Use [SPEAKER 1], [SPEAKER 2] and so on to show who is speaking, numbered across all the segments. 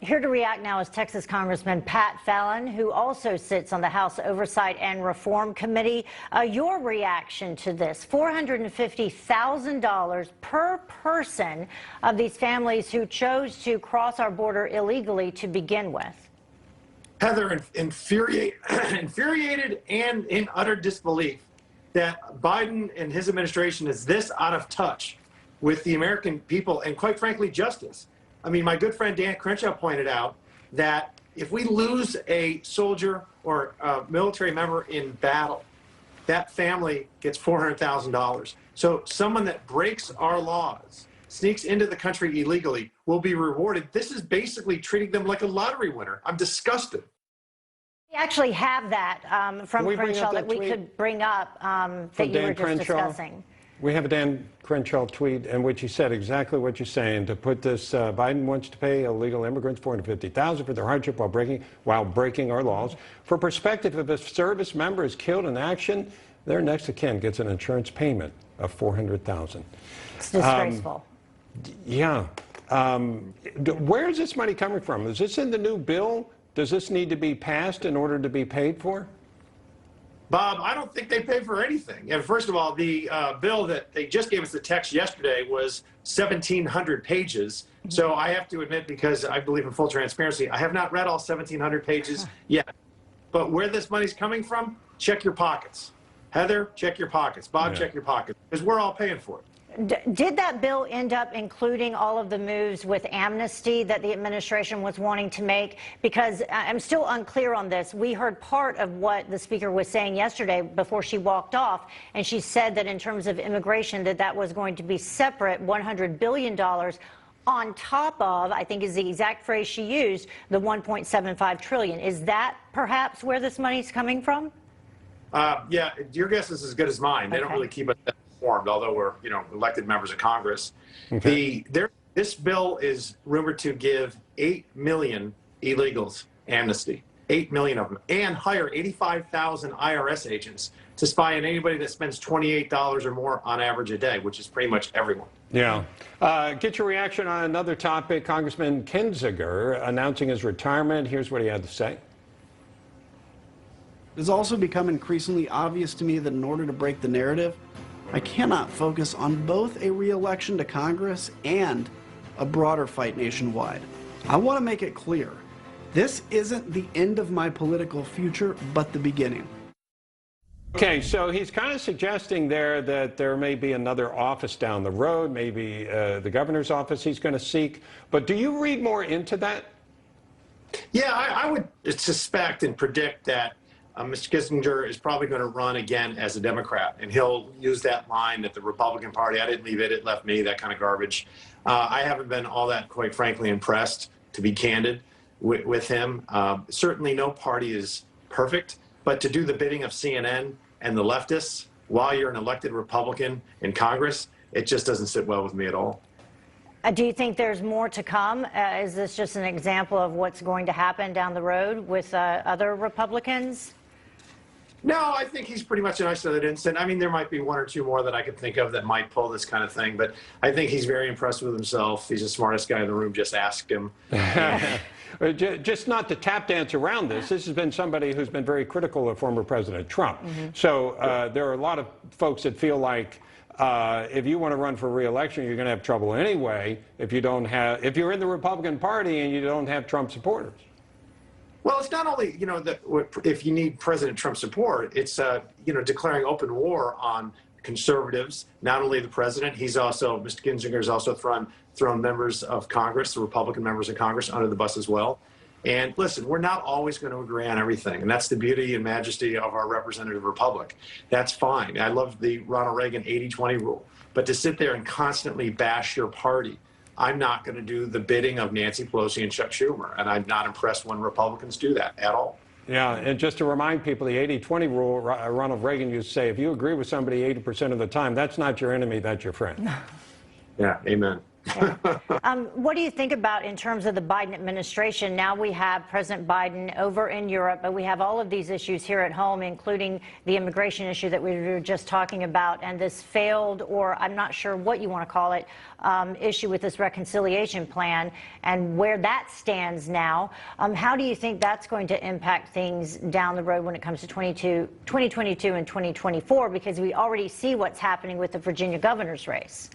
[SPEAKER 1] Here to react now is Texas Congressman Pat Fallon, who also sits on the House Oversight and Reform Committee. Your reaction to this, $450,000 per person of these families who chose to cross our border illegally to begin with.
[SPEAKER 2] Heather, infuriated and in utter disbelief that Biden and his administration is this out of touch with the American people and, quite frankly, justice. I mean, my good friend Dan Crenshaw pointed out that if we lose a soldier or a military member in battle, that family gets $400,000. So someone that breaks our laws, sneaks into the country illegally, will be rewarded. This is basically treating them like a lottery winner. I'm disgusted.
[SPEAKER 1] We actually have that from Crenshaw that we could bring up that you were just discussing.
[SPEAKER 3] We have a Dan Crenshaw tweet in which he said exactly what you're saying. To put this, Biden wants to pay illegal immigrants $450,000 for their hardship while breaking our laws. For perspective, if a service member is killed in action, their next of kin gets an insurance payment of $400,000.
[SPEAKER 1] It's disgraceful.
[SPEAKER 3] Yeah. Where is this money coming from? Is this in the new bill? Does this need to be passed in order to be paid for?
[SPEAKER 2] Bob, I don't think they pay for anything. And first of all, the bill that they just gave us the text yesterday was 1,700 pages. So I have to admit, because I believe in full transparency, I have not read all 1,700 pages yet. But where this money's coming from, check your pockets. Heather, check your pockets. Bob, check your pockets, because we're all paying for it.
[SPEAKER 1] Did that bill end up including all of the moves with amnesty that the administration was wanting to make? Because I'm still unclear on this. We heard part of what the speaker was saying yesterday before she walked off, and she said that in terms of immigration, that was going to be separate, $100 billion on top of, I think is the exact phrase she used, the $1.75 trillion. Is that perhaps where this money's coming from?
[SPEAKER 2] Yeah, your guess is as good as mine. They don't really keep us informed, although we're, elected members of Congress. Okay. This bill is rumored to give 8 million illegals amnesty, 8 million of them, and hire 85,000 IRS agents to spy on anybody that spends $28 or more on average a day, which is pretty much everyone.
[SPEAKER 3] Yeah. Get your reaction on another topic. Congressman Kinzinger announcing his retirement. Here's what he had to say.
[SPEAKER 4] It has also become increasingly obvious to me that in order to break the narrative, I cannot focus on both a re-election to Congress and a broader fight nationwide. I want to make it clear, this isn't the end of my political future, but the beginning.
[SPEAKER 3] Okay, so he's kind of suggesting there that there may be another office down the road, maybe the governor's office he's going to seek. But do you read more into that?
[SPEAKER 2] Yeah, I would suspect and predict that Mr. Kissinger is probably going to run again as a Democrat, and he'll use that line that the Republican Party, I didn't leave it, it left me, that kind of garbage. I haven't been all that, quite frankly, impressed, to be candid, with him. Certainly no party is perfect, but to do the bidding of CNN and the leftists while you're an elected Republican in Congress, it just doesn't sit well with me at all.
[SPEAKER 1] Do you think there's more to come? Is this just an example of what's going to happen down the road with other Republicans?
[SPEAKER 2] No, I think he's pretty much an isolated incident. I mean, there might be one or two more that I could think of that might pull this kind of thing, but I think he's very impressed with himself. He's the smartest guy in the room. Just ask him.
[SPEAKER 3] Just not to tap dance around this. This has been somebody who's been very critical of former President Trump. So there are a lot of folks that feel like if you want to run for re-election, you're going to have trouble anyway if you're in the Republican Party and you don't have Trump supporters.
[SPEAKER 2] Well, it's not only, if you need President Trump support, it's, declaring open war on conservatives, not only the president, Mr. Kinzinger has also thrown members of Congress, the Republican members of Congress, under the bus as well. And listen, we're not always going to agree on everything, and that's the beauty and majesty of our representative republic. That's fine. I love the Ronald Reagan 80-20 rule, but to sit there and constantly bash your party, I'm not going to do the bidding of Nancy Pelosi and Chuck Schumer, and I'm not impressed when Republicans do that at all.
[SPEAKER 3] Yeah, and just to remind people, the 80-20 rule, Ronald Reagan used to say, if you agree with somebody 80% of the time, that's not your enemy, that's your friend.
[SPEAKER 2] Yeah, amen.
[SPEAKER 1] Yeah. What do you think about in terms of the Biden administration? Now we have President Biden over in Europe, but we have all of these issues here at home, including the immigration issue that we were just talking about, and this failed, or I'm not sure what you want to call it, issue with this reconciliation plan and where that stands now. How do you think that's going to impact things down the road when it comes to 2022 and 2024? Because we already see what's happening with the Virginia governor's race.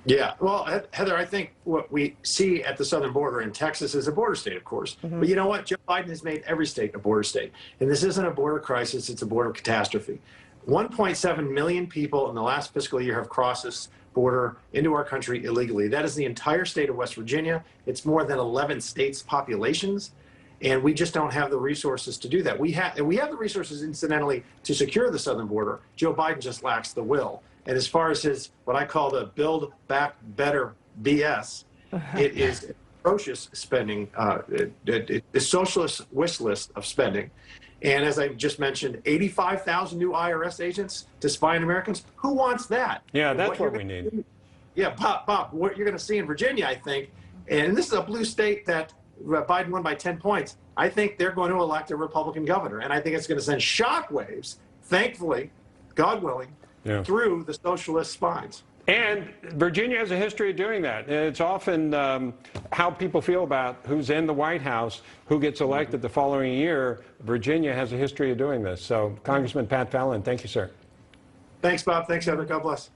[SPEAKER 2] Yeah, well, Heather, I think what we see at the southern border in Texas is a border state, of course. But you know what? Joe Biden has made every state a border state. And this isn't a border crisis, it's a border catastrophe. 1.7 million people in the last fiscal year have crossed this border into our country illegally. That is the entire state of West Virginia. It's more than 11 states' populations. And we just don't have the resources to do that. We have the resources, incidentally, to secure the southern border. Joe Biden just lacks the will. And as far as his, what I call the Build Back Better BS, it is atrocious spending, the socialist wish list of spending. And as I just mentioned, 85,000 new IRS agents to spy on Americans. Who wants that?
[SPEAKER 3] Yeah, that's what we need.
[SPEAKER 2] Yeah, Bob, what you're going to see in Virginia, I think, and this is a blue state that Biden won by 10 points. I think they're going to elect a Republican governor. And I think it's going to send shockwaves, thankfully, God willing, through the socialist spines.
[SPEAKER 3] And Virginia has a history of doing that. It's often how people feel about who's in the White House, who gets elected the following year. Virginia has a history of doing this. So, Congressman Pat Fallon, thank you, sir.
[SPEAKER 2] Thanks, Bob. Thanks, Heather. God bless.